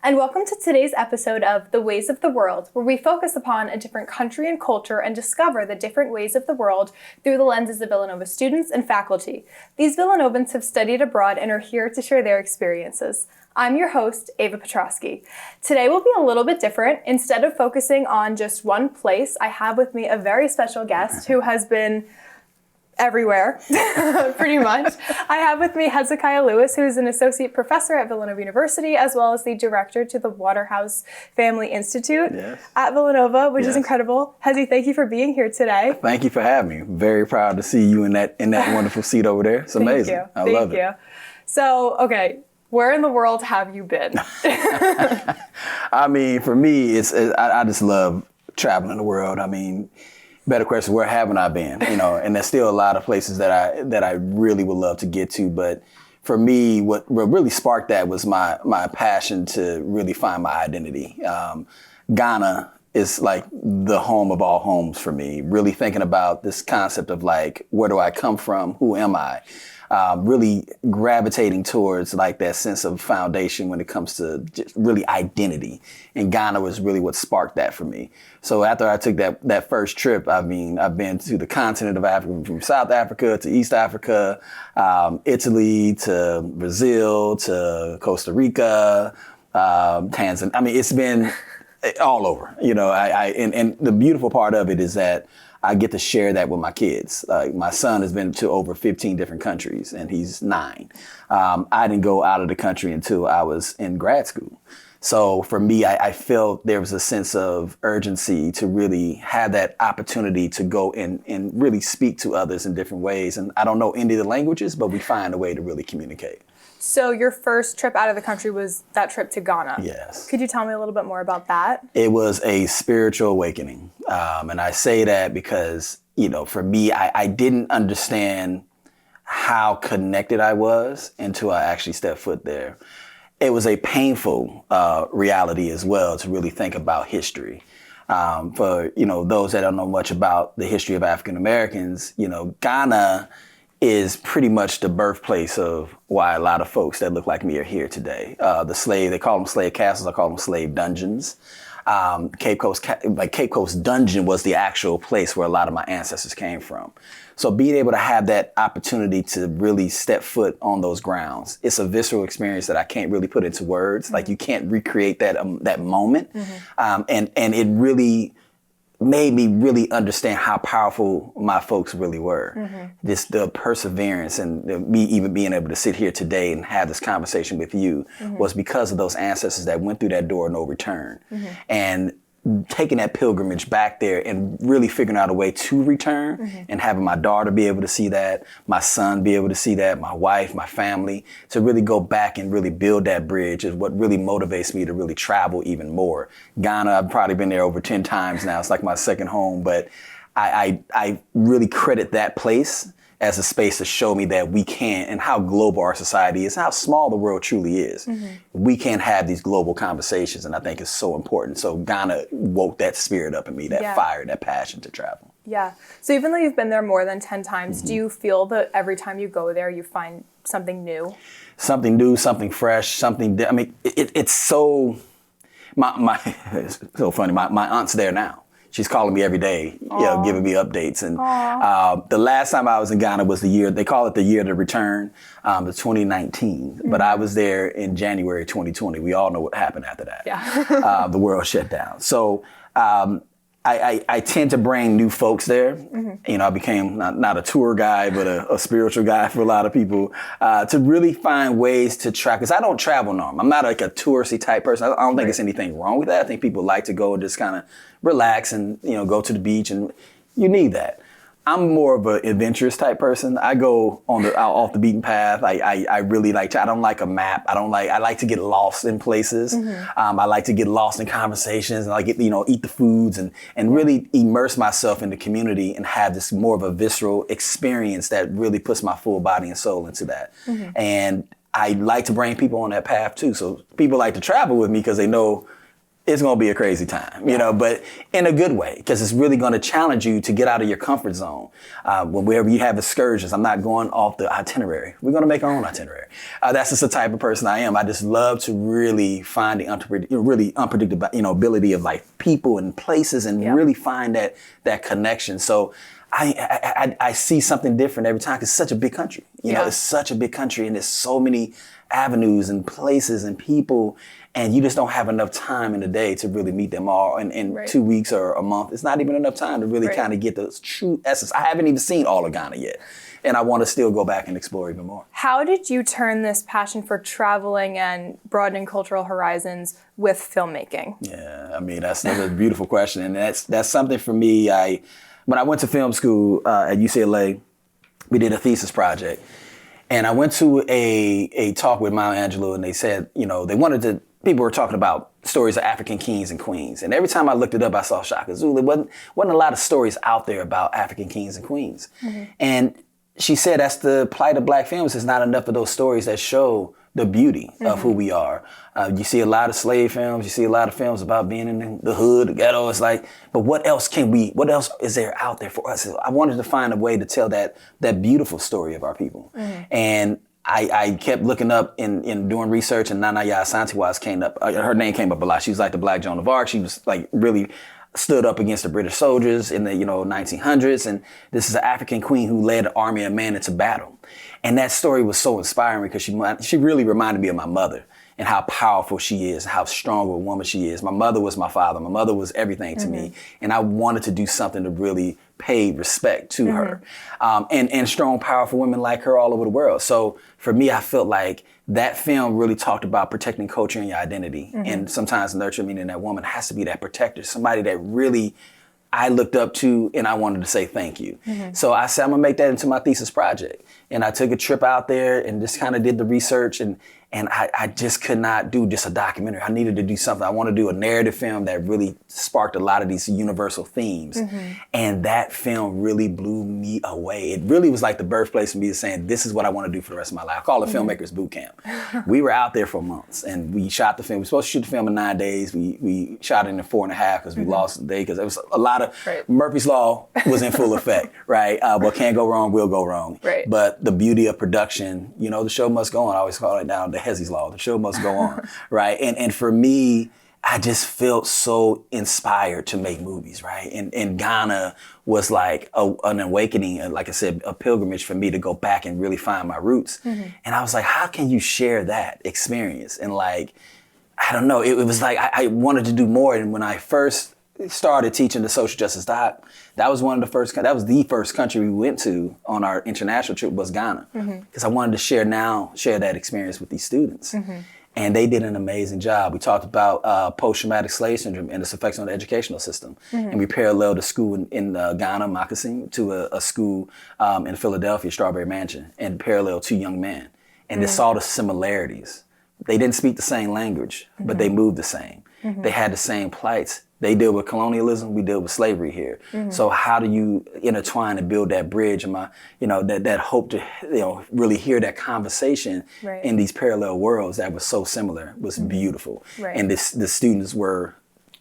and welcome to today's episode of The Ways of the World, where we focus upon a different country and culture and discover the different ways of the world through the lenses of Villanova students and faculty. These Villanovans have studied abroad and are here to share their experiences. I'm your host, Ava Petrosky. Today will be a little bit different. Instead of focusing on just one place, I have with me a very special guest who has been everywhere, pretty much. I have with me Hezekiah Lewis, who is an associate professor at Villanova University, as well as the director to the Waterhouse Family Institute at Villanova, which is incredible. Hezi, thank you for being here today. Thank you for having me. Very proud to see you in that wonderful seat over there. It's amazing. Thank you. I love it. So, okay, where in the world have you been? I mean, for me, I just love traveling the world. I mean, better question, where haven't I been? And there's still a lot of places that I really would love to get to. But for me, what really sparked that was my passion to really find my identity. Ghana is like the home of all homes for me. Really thinking about this concept of like, where do I come from? Who am I? Really gravitating towards like that sense of foundation when it comes to just really identity. And Ghana was really what sparked that for me. So after I took that first trip, I've been to the continent of Africa, from South Africa to East Africa, Italy to Brazil to Costa Rica, Tanzania. I mean, it's been all over, and the beautiful part of it is that I get to share that with my kids. Like my son has been to over 15 different countries and he's 9. I didn't go out of the country until I was in grad school. So for me, I felt there was a sense of urgency to really have that opportunity to go and really speak to others in different ways. And I don't know any of the languages, but we find a way to really communicate. So your first trip out of the country was that trip to Ghana. Yes. Could you tell me a little bit more about that? It was a spiritual awakening. And I say that because, for me, I didn't understand how connected I was until I actually stepped foot there. It was a painful reality as well to really think about history. For, those that don't know much about the history of African Americans, Ghana is pretty much the birthplace of why a lot of folks that look like me are here today. They call them slave castles, I call them slave dungeons. Cape Coast Dungeon was the actual place where a lot of my ancestors came from. So being able to have that opportunity to really step foot on those grounds, it's a visceral experience that I can't really put into words. Mm-hmm. Like you can't recreate that moment. Mm-hmm. And it really made me really understand how powerful my folks really were. Mm-hmm. Just the perseverance and me even being able to sit here today and have this conversation with you was because of those ancestors that went through that door of no return. Mm-hmm. And taking that pilgrimage back there and really figuring out a way to return and having my daughter be able to see that, my son be able to see that, my wife, my family, to really go back and really build that bridge is what really motivates me to really travel even more. Ghana, I've probably been there over 10 times now. It's like my second home, but I really credit that place as a space to show me that we can, and how global our society is, how small the world truly is. Mm-hmm. We can have these global conversations, and I think it's so important. So Ghana woke that spirit up in me, that fire, that passion to travel. Yeah. So even though you've been there more than 10 times, do you feel that every time you go there, you find something new? Something new, something fresh, I mean, it's so, it's so funny. My aunt's there now. She's calling me every day, giving me updates. And the last time I was in Ghana was they call it the year of the return, the 2019. Mm-hmm. But I was there in January 2020. We all know what happened after that. Yeah. The world shut down. So I tend to bring new folks there. Mm-hmm. I became not a tour guy, but a spiritual guy for a lot of people, to really find ways to track. Because I don't travel normal. I'm not like a touristy type person. I don't think there's anything wrong with that. I think people like to go and just kind of relax and, go to the beach, and you need that. I'm more of an adventurous type person. I go off the beaten path. I really like to, I don't like a map. I like to get lost in places. Mm-hmm. I like to get lost in conversations, and I get, eat the foods and really immerse myself in the community and have this more of a visceral experience that really puts my full body and soul into that. Mm-hmm. And I like to bring people on that path too. So people like to travel with me because they know it's going to be a crazy time, but in a good way, because it's really going to challenge you to get out of your comfort zone. Whenever you have excursions, I'm not going off the itinerary. We're going to make our own itinerary. That's just the type of person I am. I just love to really find the unpredictable, ability of like people and places and really find that connection. So I see something different every time, because it's such a big country. It's such a big country, and there's so many avenues and places and people, and you just don't have enough time in the day to really meet them all in 2 weeks or a month. It's not even enough time to really kind of get the true essence. I haven't even seen all of Ghana yet, and I want to still go back and explore even more. How did you turn this passion for traveling and broadening cultural horizons with filmmaking? Yeah, I mean, that's a beautiful question, and that's something for me. When I went to film school at UCLA, we did a thesis project. And I went to a talk with Maya Angelou, and they said, people were talking about stories of African kings and queens. And every time I looked it up, I saw Shaka Zulu. There wasn't a lot of stories out there about African kings and queens. Mm-hmm. And she said that's the plight of Black films. There's not enough of those stories that show the beauty of who we are. You see a lot of slave films. You see a lot of films about being in the hood, the ghetto. It's like, but what else is there out there for us? I wanted to find a way to tell that beautiful story of our people. And I kept looking up in doing research, and Nana Yaa Asante came up. Her name came up a lot. She was like the Black Joan of Arc. She was like really stood up against the British soldiers in the 1900s, and this is an African queen who led an army of men into battle. And that story was so inspiring because she really reminded me of my mother and how powerful she is, how strong a woman she is. My mother was my father. My mother was everything to me, and I wanted to do something to really pay respect to her, and strong, powerful women like her all over the world. So for me, I felt like that film really talked about protecting culture and your identity, and sometimes nurture, meaning that woman has to be that protector, somebody that really I looked up to, and I wanted to say thank you. So I said, I'm gonna make that into my thesis project. And I took a trip out there and just kind of did the research, and I just could not do just a documentary. I needed to do something. I want to do a narrative film that really sparked a lot of these universal themes. And that film really blew me away. It really was like the birthplace for me saying, this is what I want to do for the rest of my life. I call it Filmmakers Boot Camp. We were out there for months, and we shot the film. We were supposed to shoot the film in 9 days. We shot it in 4.5 because we lost a day, because it was a lot of Murphy's Law was in full effect, right? What can go wrong will go wrong. But the beauty of production, the show must go on. I always call it now the Hezekiah Law. The show must go on, right? And for me, I just felt so inspired to make movies, right? And Ghana was like an awakening, like I said, a pilgrimage for me to go back and really find my roots. And I was like, how can you share that experience? And like, I don't know, it was like I wanted to do more. And when I first started teaching the social justice doc, that was the first country we went to on our international trip was Ghana, because I wanted to share that experience with these students. And they did an amazing job. We talked about post-traumatic slave syndrome and its effects on the educational system. And we paralleled a school in Ghana, Moccasin, to a school in Philadelphia, Strawberry Mansion, and paralleled 2 young men. And they saw the similarities. They didn't speak the same language, but they moved the same. They had the same plights. They deal with colonialism, we deal with slavery here. So how do you intertwine and build that bridge and that hope to really hear that conversation in these parallel worlds that was so similar was beautiful. And the students were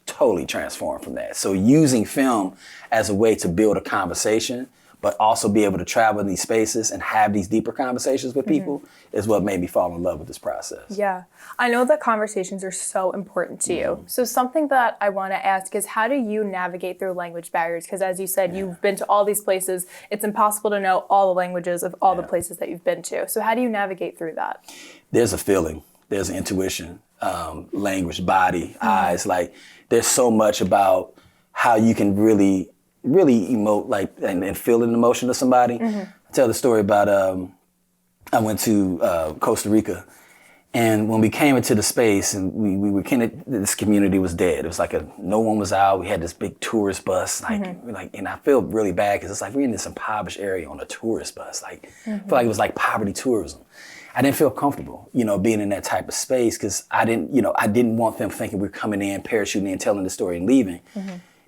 totally transformed from that. So using film as a way to build a conversation, but also be able to travel in these spaces and have these deeper conversations with people is what made me fall in love with this process. Yeah. I know that conversations are so important to you. So something that I want to ask is, how do you navigate through language barriers? Because as you said, you've been to all these places. It's impossible to know all the languages of all the places that you've been to. So how do you navigate through that? There's a feeling. There's an intuition, language, body, eyes. Like, there's so much about how you can really emote, like, and feel an emotion of somebody. I tell the story about I went to Costa Rica, and when we came into the space, and we were this community was dead. It was like no one was out. We had this big tourist bus, and I feel really bad because it's like we're in this impoverished area on a tourist bus. Like, I feel like it was like poverty tourism. I didn't feel comfortable, being in that type of space, because I didn't want them thinking we're coming in, parachuting in, telling the story and leaving.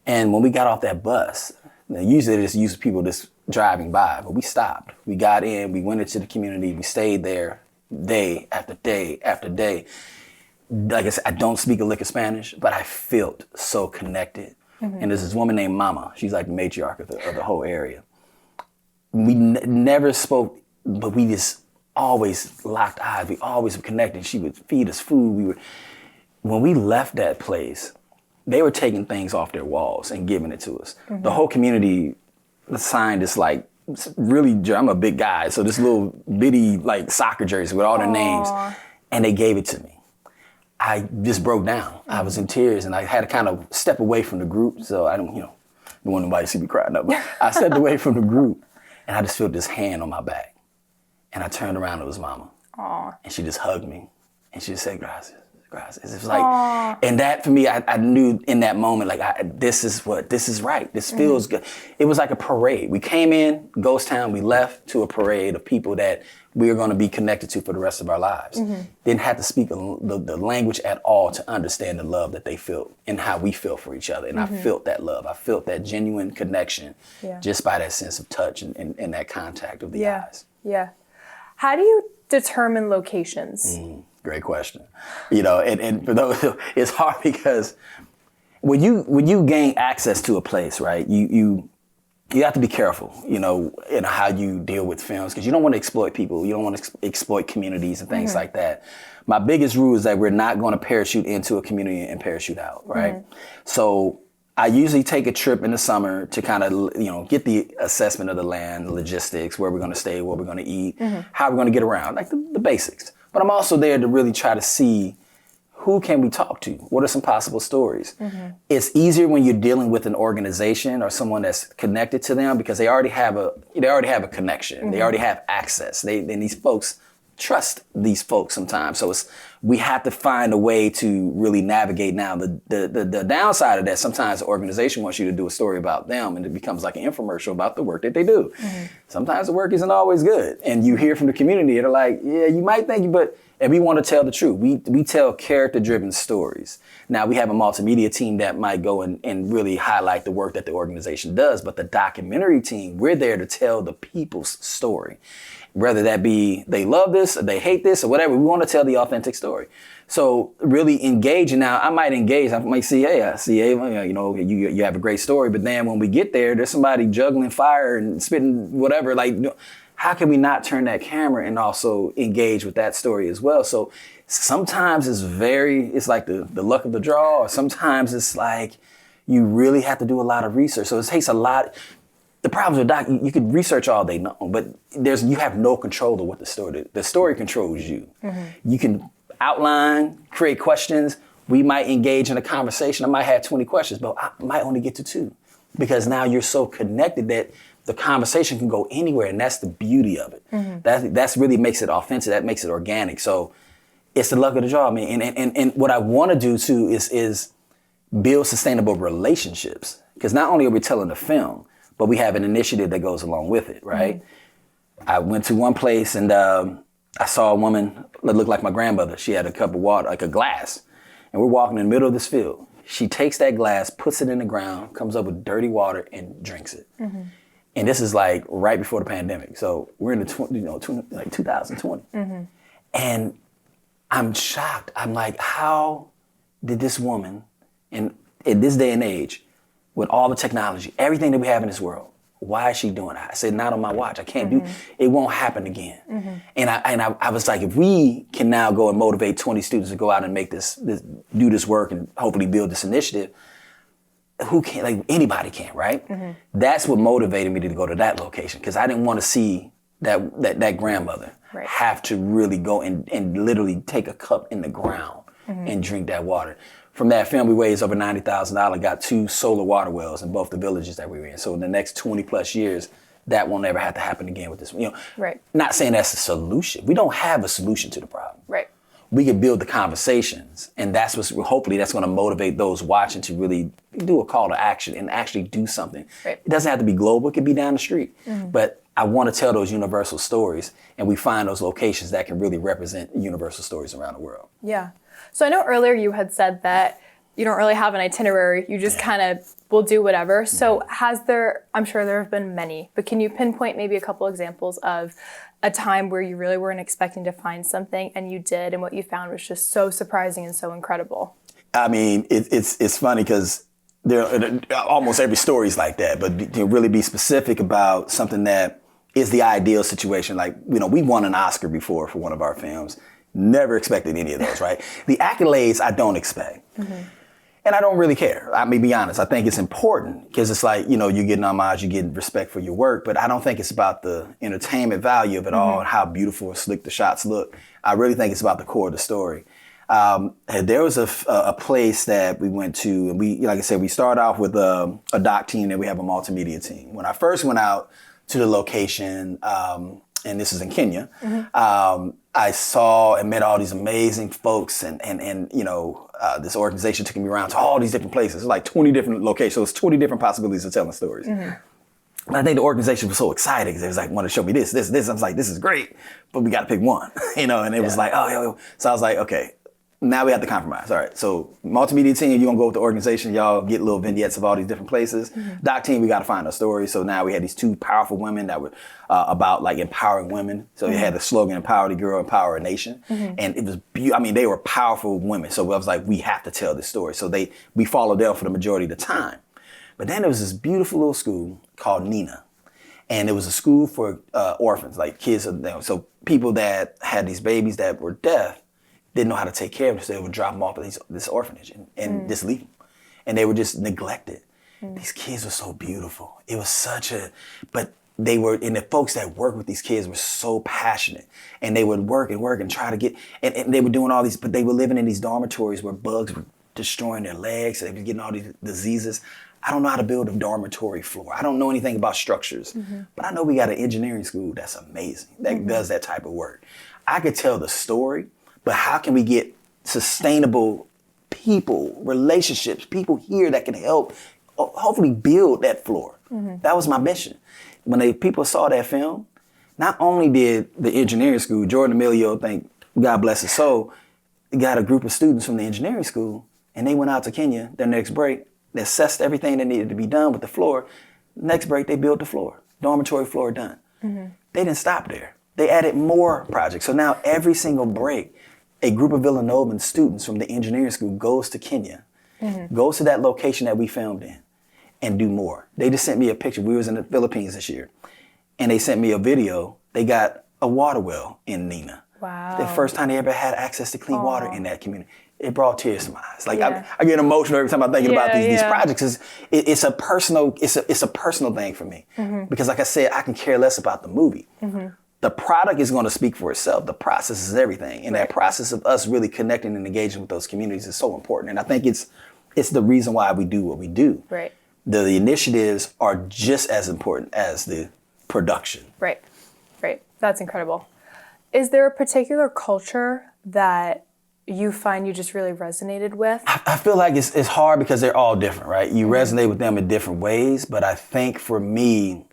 And when we got off that bus, usually they just use people just driving by, but we stopped. We got in, we went into the community, we stayed there day after day after day. like I said, I don't speak a lick of Spanish, but I felt so connected. And there's this woman named Mama. She's like the matriarch of the whole area. We never spoke, but we just always locked eyes. We always were connected. She would feed us food. When we left that place, they were taking things off their walls and giving it to us. The whole community signed this like, really, I'm a big guy, so this little bitty like soccer jersey with all their names, and they gave it to me. I just broke down. I was in tears, and I had to kind of step away from the group, so I don't want nobody to see me crying up. But I stepped away from the group, and I just felt this hand on my back, and I turned around, it was Mama, and she just hugged me, and she just said, "Gracias, gracias." It was like, and that for me, I knew in that moment, like, this is right. This feels good. It was like a parade. We came in, ghost town, we left to a parade of people that we are going to be connected to for the rest of our lives. Didn't have to speak the language at all to understand the love that they felt and how we feel for each other. And I felt that love. I felt that genuine connection just by that sense of touch and that contact of the eyes. Yeah. How do you determine locations? Great question. And for those, it's hard because when you gain access to a place, right, you have to be careful, in how you deal with films, because you don't want to exploit people. You don't want to exploit communities and things like that. My biggest rule is that we're not going to parachute into a community and parachute out, right? So I usually take a trip in the summer to kind of, get the assessment of the land, the logistics, where we're going to stay, what we're going to eat, how we're going to get around, like the basics. But I'm also there to really try to see who can we talk to? What are some possible stories? It's easier when you're dealing with an organization or someone that's connected to them because they already have a connection. They already have access. And these folks trust these folks sometimes. So we have to find a way to really navigate now. The downside of that, sometimes the organization wants you to do a story about them and it becomes like an infomercial about the work that they do. Sometimes the work isn't always good. And you hear from the community, they're like, yeah, you might think, and we want to tell the truth. We tell character-driven stories. Now, we have a multimedia team that might go and really highlight the work that the organization does, but the documentary team, we're there to tell the people's story. Whether that be they love this or they hate this or whatever, we want to tell the authentic story. So really engaging. Now, I might engage. I might see, hey, I see Ava, you have a great story, but then when we get there, there's somebody juggling fire and spitting whatever, like, how can we not turn that camera and also engage with that story as well? So sometimes it's like the luck of the draw, or sometimes it's like you really have to do a lot of research. So it takes a lot. The problem with you could research all day long, but you have no control of what the story controls you. You can outline, create questions. We might engage in a conversation. I might have 20 questions, but I might only get to 2 because now you're so connected that the conversation can go anywhere, and that's the beauty of it. That's really makes it authentic. That makes it organic. So it's the luck of the draw, man. And what I want to do too is build sustainable relationships, because not only are we telling the film, but we have an initiative that goes along with it, right? I went to one place and I saw a woman that looked like my grandmother. She had a cup of water, like a glass, and we're walking in the middle of this field. She takes that glass, puts it in the ground, comes up with dirty water, and drinks it. And this is like right before the pandemic. So we're in the 2020. And I'm shocked. I'm like, how did this woman, in this day and age, with all the technology, everything that we have in this world, why is she doing that? I said, not on my watch. I can't do it. Won't happen again. And I was like, if we can now go and motivate 20 students to go out and make do this work and hopefully build this initiative, who can, like anybody can, right? That's what motivated me to go to that location, because I didn't want to see that grandmother have to really go and literally take a cup in the ground and drink that water. From that film, we raised over $90,000, got 2 solar water wells in both the villages that we were in. So in the next 20 plus years, that won't ever have to happen again with this. Not saying that's a solution. We don't have a solution to the problem. We can build the conversations, and hopefully that's going to motivate those watching to really do a call to action and actually do something. It doesn't have to be global. It could be down the street. But I want to tell those universal stories, and we find those locations that can really represent universal stories around the world. Yeah. So I know earlier you had said that you don't really have an itinerary. You just kind of will do whatever. So I'm sure there have been many, but can you pinpoint maybe a couple examples of a time where you really weren't expecting to find something and you did, and what you found was just so surprising and so incredible? I mean, it's funny because almost every story is like that, but to really be specific about something that is the ideal situation. Like, we won an Oscar before for one of our films. Never expected any of those, right? The accolades I don't expect. And I don't really care. I mean, be honest. I think it's important because it's like, you're getting homage, you're getting respect for your work, but I don't think it's about the entertainment value of it all and how beautiful and slick the shots look. I really think it's about the core of the story. There was a place that we went to, and we, like I said, we start off with a doc team, and we have a multimedia team. When I first went out to the location, and this is in Kenya, I saw and met all these amazing folks, and this organization took me around to all these different places. It's like 20 different locations. So it's 20 different possibilities of telling stories. And I think the organization was so excited because it was like, want to show me this. I was like, this is great, but we got to pick one, and it was like, so I was like, okay, now we have to compromise. All right, so multimedia team, you're going to go with the organization. Y'all get little vignettes of all these different places. Doc team, we got to find a story. So now we had these two powerful women that were about like empowering women. So they had the slogan, empower the girl, empower a nation. And it was beautiful. I mean, they were powerful women. So I was like, we have to tell this story. So we followed them for the majority of the time. But then there was this beautiful little school called Nina. And it was a school for orphans, like kids. So people that had these babies that were deaf didn't know how to take care of them, so they would drop them off at this orphanage and just leave them. And they were just neglected. These kids were so beautiful. It was but and the folks that worked with these kids were so passionate. And they would work and try to get, and they were doing all these, but they were living in these dormitories where bugs were destroying their legs, so they were getting all these diseases. I don't know how to build a dormitory floor. I don't know anything about structures, but I know we got an engineering school that's amazing, that does that type of work. I could tell the story, but how can we get sustainable people, relationships, people here that can help hopefully build that floor? That was my mission. When people saw that film, not only did the engineering school, Jordan Emilio, thank God bless his soul, got a group of students from the engineering school, and they went out to Kenya their next break. They assessed everything that needed to be done with the floor. Next break, they built the floor, dormitory floor done. They didn't stop there. They added more projects. So now every single break, a group of Villanovan students from the engineering school goes to Kenya, goes to that location that we filmed in, and do more. They just sent me a picture. We was in the Philippines this year, and they sent me a video. They got a water well in Nina. Wow. The first time they ever had access to clean water in that community. It brought tears to my eyes. Like I get emotional every time I'm thinking about these projects. It's a personal thing for me. Because like I said, I can care less about the movie. The product is going to speak for itself. The process is everything. And that process of us really connecting and engaging with those communities is so important. And I think it's the reason why we do what we do. Right. The initiatives are just as important as the production. Right. That's incredible. Is there a particular culture that you find you just really resonated with? I feel like it's hard because they're all different, right? You resonate with them in different ways. But I think for me,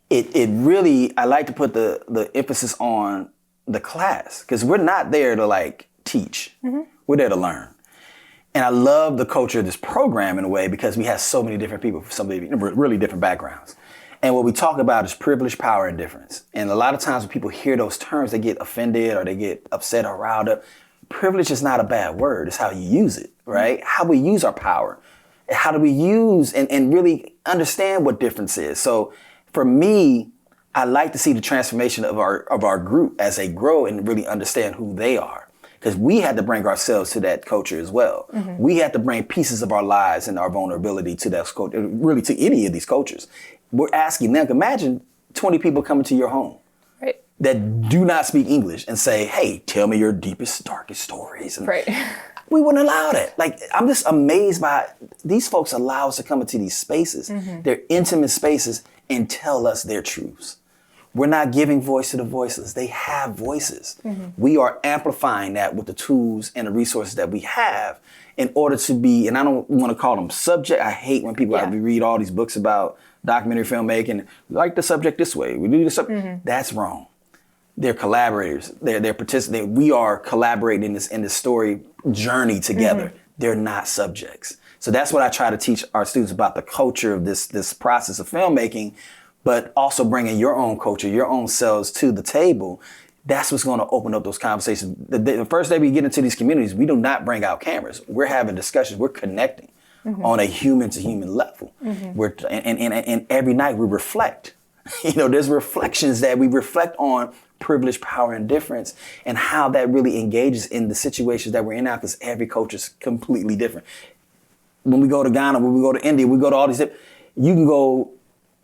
it really, I like to put the emphasis on the class, because we're not there to like teach. We're there to learn. And I love the culture of this program in a way because we have so many different people from so many really different backgrounds. And what we talk about is privilege, power, and difference. And a lot of times when people hear those terms, they get offended or they get upset or riled up. Privilege is not a bad word. It's how you use it, right? How we use our power. How do we use and really understand what difference is? So for me, I like to see the transformation of our group as they grow and really understand who they are. Because we had to bring ourselves to that culture as well. We had to bring pieces of our lives and our vulnerability to that culture, really to any of these cultures. We're asking them, imagine 20 people coming to your home that do not speak English and say, hey, tell me your deepest, darkest stories. And we wouldn't allow that. Like, I'm just amazed by these folks allow us to come into these spaces, they're intimate spaces, and tell us their truths. We're not giving voice to the voiceless. They have voices. We are amplifying that with the tools and the resources that we have in order to be, and I don't want to call them subject. I hate when people read all these books about documentary filmmaking, like the subject this way. We do this. That's wrong. They're collaborators. They're participating. We are collaborating in this story journey together. They're not subjects. So that's what I try to teach our students about the culture of this process of filmmaking. but also bringing your own culture, your own selves to the table, that's what's going to open up those conversations. The first day we get into these communities, we do not bring out cameras. We're having discussions. We're connecting on a human to human level. And every night we reflect. There's reflections that we reflect on privilege, power, and difference, and how that really engages in the situations that we're in now, because every culture is completely different. When we go to Ghana, when we go to India, we go to all these, you can go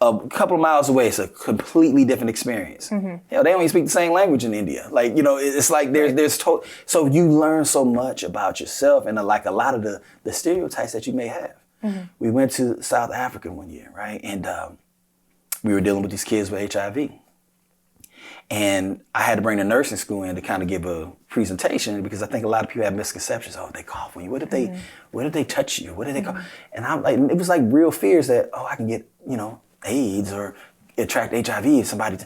a couple of miles away. It's a completely different experience. Hell, they don't even speak the same language in India. It's like so you learn so much about yourself and like a lot of the stereotypes that you may have. We went to South Africa one year, right? And we were dealing with these kids with HIV. And I had to bring the nursing school in to kind of give a presentation, because I think a lot of people have misconceptions. Oh, they cough on you. What if they touch you? What if they cough? And I'm like, it was like real fears that, I can get, AIDS or attract HIV if somebody.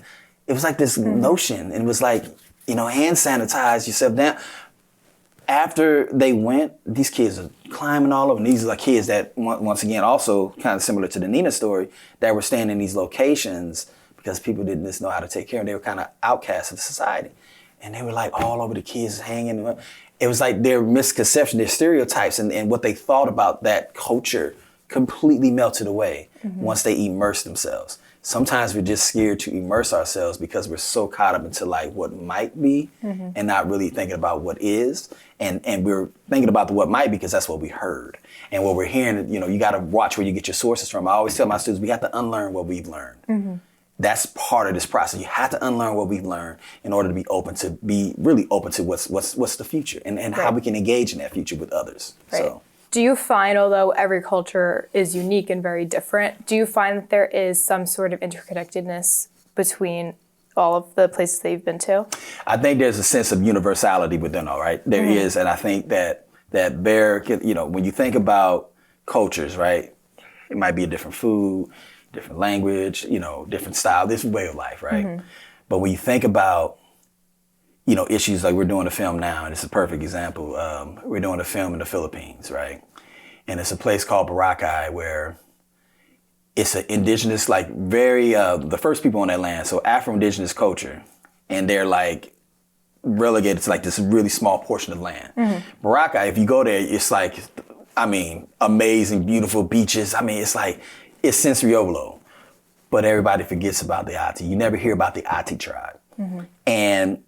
It was like this notion. And it was like, hand sanitize yourself down. After they went, these kids are climbing all over. And these are like kids that, once again, also kind of similar to the Nina story, that were staying in these locations because people didn't just know how to take care of them. They were kind of outcasts of society. And they were like all over the kids hanging. It was like their misconception, their stereotypes, and what they thought about that culture completely melted away once they immersed themselves. Sometimes we're just scared to immerse ourselves because we're so caught up into like what might be and not really thinking about what is. And we're thinking about the what might because that's what we heard. And what we're hearing, you got to watch where you get your sources from. I always tell my students, we have to unlearn what we've learned. That's part of this process. You have to unlearn what we've learned in order to be really open to what's the future and how we can engage in that future with others. Right. So. Do you find, although every culture is unique and very different, do you find that there is some sort of interconnectedness between all of the places that you've been to? I think there's a sense of universality within all, right? There is, and I think that when you think about cultures, right, it might be a different food, different language, different style, different way of life, right? But when you think about, issues like we're doing a film now, and it's a perfect example. We're doing a film in the Philippines, right? And it's a place called Boracay where it's an indigenous, the first people on that land, so Afro-Indigenous culture, and they're like relegated to like this really small portion of land. Boracay, if you go there, it's like, amazing, beautiful beaches. It's sensory overload, but everybody forgets about the Ati. You never hear about the Ati tribe. And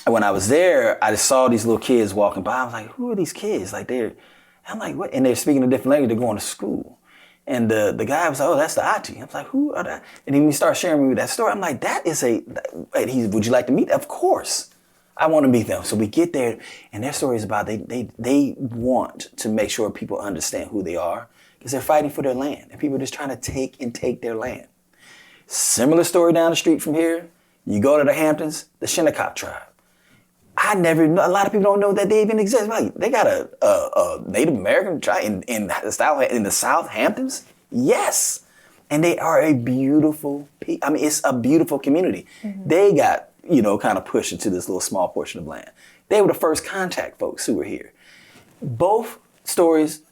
when I was there, I just saw these little kids walking by. I was like, who are these kids? I'm like, what? And they're speaking a different language. They're going to school. And the guy was like, oh, that's the Ati. I was like, who are that? And then he started sharing with me that story. I'm like, would you like to meet them? Of course. I want to meet them. So we get there, and their story is about they want to make sure people understand who they are, because they're fighting for their land, and people are just trying to take their land. Similar story down the street from here. You go to the Hamptons, the Shinnecock tribe. A lot of people don't know that they even exist. Like, they got a Native American tribe in the South Hamptons. Yes. And they are a beautiful people. It's a beautiful community. They got, kind of pushed into this little small portion of land. They were the first contact folks who were here. Both stories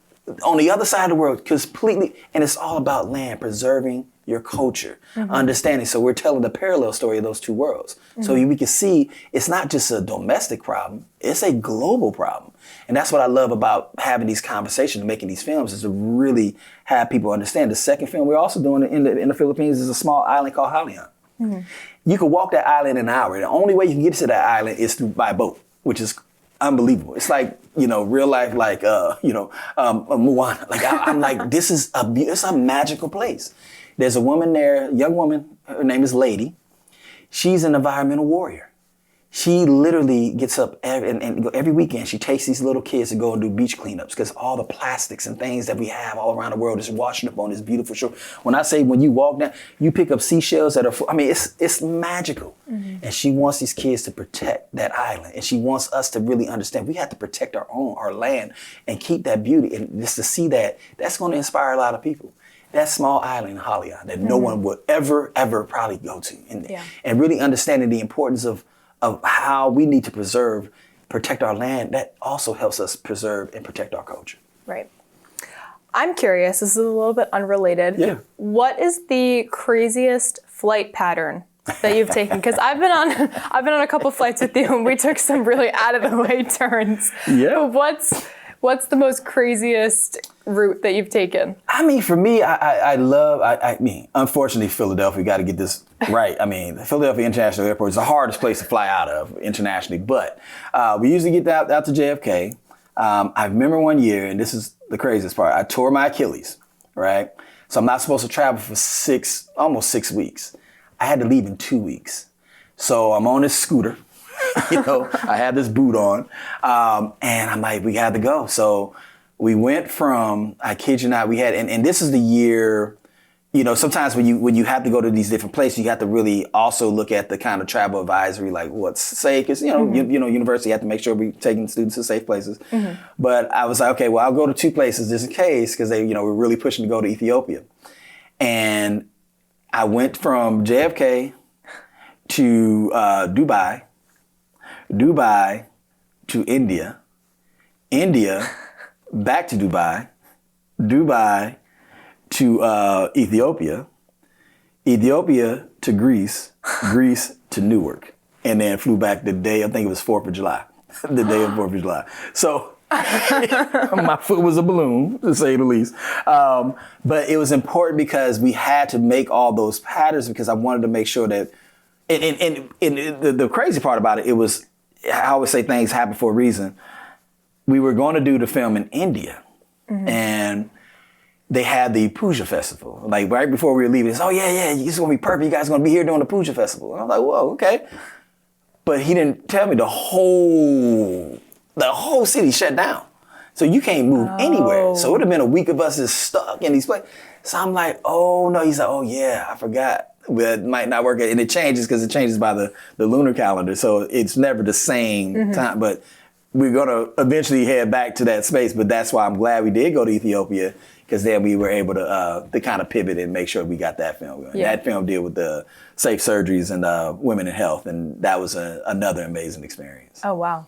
on the other side of the world, completely, and it's all about land, preserving your culture, understanding. So we're telling the parallel story of those two worlds. So we can see it's not just a domestic problem, it's a global problem. And that's what I love about having these conversations, making these films, is to really have people understand. The second film we're also doing in the Philippines is a small island called Halian. You can walk that island in an hour. The only way you can get to that island is by boat, which is unbelievable. It's like, real life, like, Moana. Like, I'm like, it's a magical place. There's a woman there, a young woman, her name is Lady. She's an environmental warrior. She literally gets up every weekend. She takes these little kids to go and do beach cleanups, because all the plastics and things that we have all around the world is washing up on this beautiful shore. When I say when you walk down, you pick up seashells that are, it's magical. And she wants these kids to protect that island. And she wants us to really understand we have to protect our land and keep that beauty. And just to see that's going to inspire a lot of people. That small island in Halian that no one would ever probably go to. And really understanding the importance of how we need to protect our land, that also helps us preserve and protect our culture. Right. I'm curious, this is a little bit unrelated. Yeah. What is the craziest flight pattern that you've taken? Because I've been on a couple flights with you and we took some really out of the way turns. Yeah. But what's the most craziest route that you've taken? I mean, for me, I mean, unfortunately, Philadelphia, got to get this right. I mean, the Philadelphia International Airport is the hardest place to fly out of internationally, but we usually get out to JFK. I remember one year, and this is the craziest part, I tore my Achilles, right? So I'm not supposed to travel for almost 6 weeks. I had to leave in 2 weeks. So I'm on this scooter, I had this boot on, and I'm like, we got to go. So we went from, I kid you not, we had, and this is the year, sometimes when you have to go to these different places, you have to really also look at the kind of travel advisory, like what's safe, because, university have to make sure we're taking students to safe places. Mm-hmm. But I was like, okay, well, I'll go to 2 places just in case, because they, were really pushing to go to Ethiopia. And I went from JFK to Dubai to India, back to Dubai to Ethiopia to Greece to Newark, and then flew back the day, I think it was 4th of July, the day of 4th of July. So my foot was a balloon, to say the least. But it was important because we had to make all those patterns because I wanted to make sure that, and the crazy part about it was, I always say things happen for a reason. We were going to do the film in India, mm-hmm. and they had the Puja Festival. Like right before we were leaving, it's, oh yeah, this is going to be perfect. You guys are going to be here doing the Puja Festival. And I was like, whoa, okay. But he didn't tell me the whole city shut down. So you can't move anywhere. So it would have been a week of us just stuck in these places. So I'm like, oh no. He's like, oh yeah, I forgot. But it might not work. And it changes because it changes by the lunar calendar. So it's never the same mm-hmm. time. But we're going to eventually head back to that space. But that's why I'm glad we did go to Ethiopia, because then we were able to kind of pivot and make sure we got that film going. Yeah. That film deal with the safe surgeries and women in health. And that was another amazing experience. Oh, wow.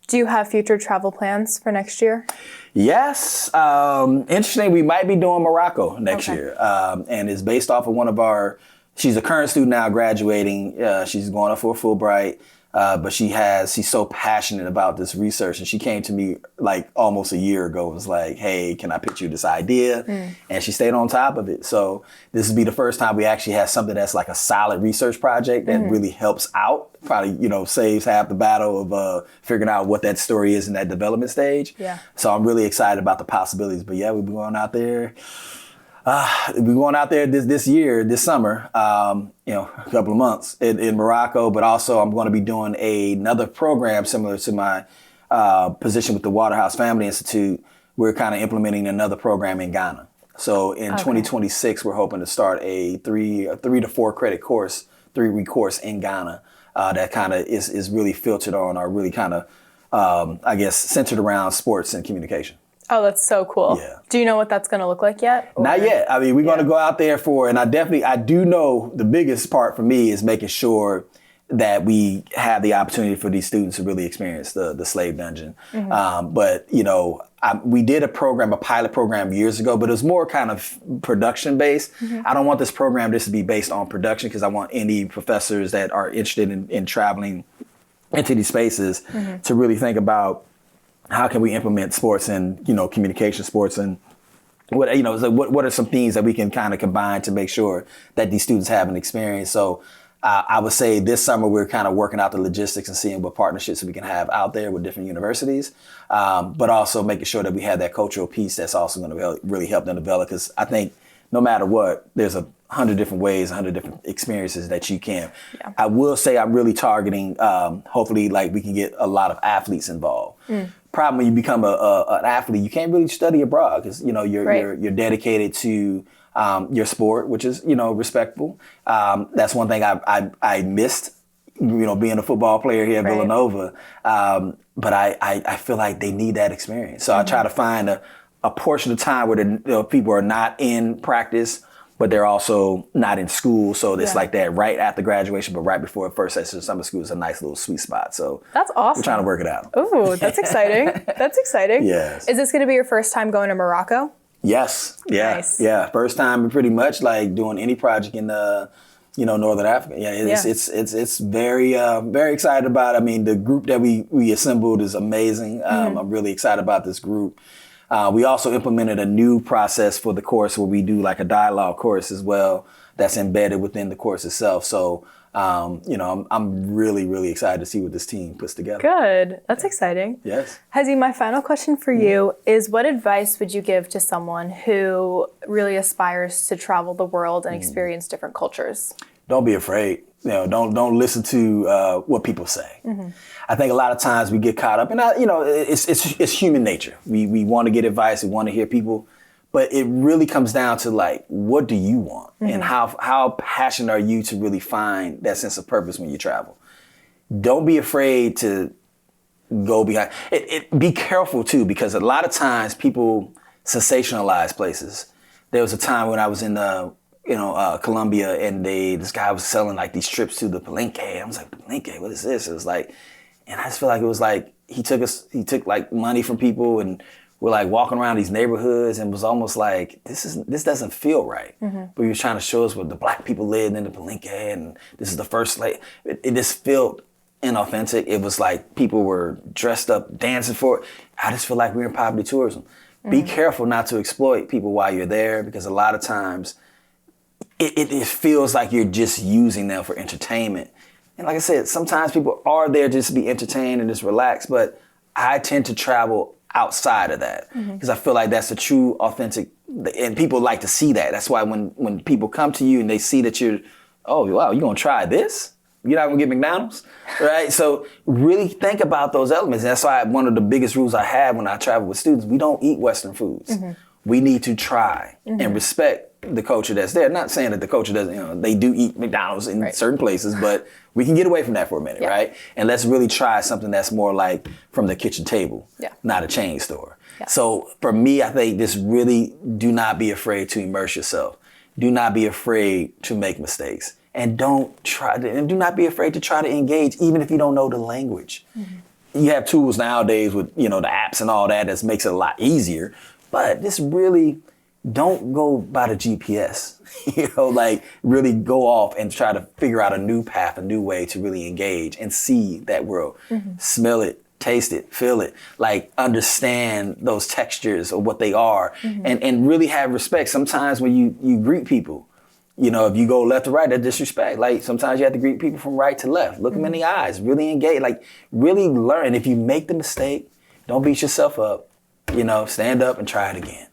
Do you have future travel plans for next year? Yes. Interesting, we might be doing Morocco next year. And it's based off of one of our, she's a current student now graduating. She's going up for a Fulbright. But she's so passionate about this research, and she came to me like almost a year ago and was like, hey, can I pitch you this idea? And she stayed on top of it. So this will be the first time we actually have something that's like a solid research project that mm-hmm. really helps out, probably, saves half the battle of figuring out what that story is in that development stage. Yeah. So I'm really excited about the possibilities. But yeah, we'll be going out there. We're going out there this summer, a couple of months in Morocco, but also I'm going to be doing another program similar to my position with the Waterhouse Family Institute. We're kind of implementing another program in Ghana. So in 2026, we're hoping to start a 3 to 4 credit course, 3-week course in Ghana that kind of is really filtered on, or really kind of, centered around sports and communication. Oh, that's so cool. Yeah. Do you know what that's going to look like yet? Or? Not yet. I mean, we're going to go out there and I do know the biggest part for me is making sure that we have the opportunity for these students to really experience the slave dungeon. Mm-hmm. We did a pilot program years ago, but it was more kind of production based. Mm-hmm. I don't want this program just to be based on production, because I want any professors that are interested in traveling into these spaces mm-hmm. to really think about, how can we implement sports and, communication sports, and what are some things that we can kind of combine to make sure that these students have an experience? So I would say this summer we're kind of working out the logistics and seeing what partnerships we can have out there with different universities, but also making sure that we have that cultural piece that's also going to really help them develop. Because I think no matter what, there's 100 different ways, 100 different experiences that you can. Yeah. I will say I'm really targeting, hopefully, like we can get a lot of athletes involved. Problem when you become an athlete, you can't really study abroad because you're dedicated to your sport, which is respectful. That's one thing I missed, being a football player here at Villanova. But I feel like they need that experience. So mm-hmm. I try to find a portion of time where people are not in practice, but they're also not in school. So it's like that right after graduation, but right before first session of summer school is a nice little sweet spot. So that's awesome. We're trying to work it out. Ooh, that's exciting. That's exciting. Yes. Is this going to be your first time going to Morocco? Yes. Yeah. Nice. Yeah. First time pretty much like doing any project in Northern Africa. Yeah. It's very, very excited about it. I mean, the group that we assembled is amazing. I'm really excited about this group. We also implemented a new process for the course where we do like a dialogue course as well that's embedded within the course itself. So, I'm really, really excited to see what this team puts together. Good. That's exciting. Yes. Hezi, my final question for you is, what advice would you give to someone who really aspires to travel the world and experience different cultures? Don't be afraid. Don't listen to what people say. I think a lot of times we get caught up, and it's human nature. We want to get advice, we want to hear people, but it really comes down to like, what do you want, and how passionate are you to really find that sense of purpose when you travel? Don't be afraid to go behind. Be careful too, because a lot of times people sensationalize places. There was a time when I was in Colombia, and this guy was selling like these trips to the Palenque. I was like, Palenque, what is this? It was like, and I just feel like it was like he took like money from people, and we're like walking around these neighborhoods, and was almost like this doesn't feel right. But he was trying to show us where the black people lived in the Palenque, and this is the first it just felt inauthentic. It was like people were dressed up dancing for it. I just feel like we're in poverty tourism. Be careful not to exploit people while you're there, because a lot of times it feels like you're just using them for entertainment. And like I said, sometimes people are there just to be entertained and just relax, but I tend to travel outside of that because I feel like that's the true, authentic, and people like to see that. That's why when people come to you and they see that you're, oh, wow, you're going to try this? You're not going to get McDonald's, right? So really think about those elements. And that's why one of the biggest rules I have when I travel with students, we don't eat Western foods. We need to try and respect the culture that's there. Not saying that the culture doesn't, they do eat McDonald's in certain places, but we can get away from that for a minute, right? And let's really try something that's more like from the kitchen table, not a chain store. So for me, I think this really, do not be afraid to immerse yourself. Do not be afraid to make mistakes. And do not be afraid to try to engage, even if you don't know the language. You have tools nowadays with, the apps and all that makes it a lot easier, but this really, don't go by the GPS, really go off and try to figure out a new path, a new way to really engage and see that world. Smell it, taste it, feel it, like understand those textures of what they are and really have respect. Sometimes when you greet people, if you go left to right, that's disrespect. Like sometimes you have to greet people from right to left. Look them in the eyes, really engage, like really learn. If you make the mistake, don't beat yourself up, stand up and try it again.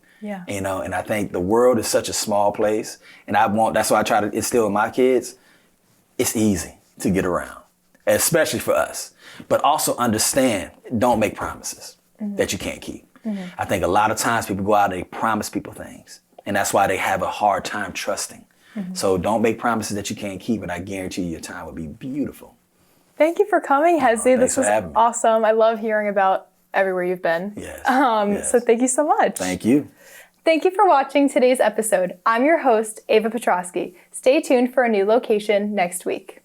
And I think the world is such a small place, and that's why I try to instill in my kids, it's easy to get around, especially for us. But also understand, don't make promises that you can't keep. I think a lot of times people go out and they promise people things, and that's why they have a hard time trusting. So don't make promises that you can't keep, and I guarantee you your time will be beautiful. Thank you for coming, Hezi. This was awesome. I love hearing about everywhere you've been. Yes. So thank you so much. Thank you. Thank you for watching today's episode. I'm your host, Ava Petrosky. Stay tuned for a new location next week.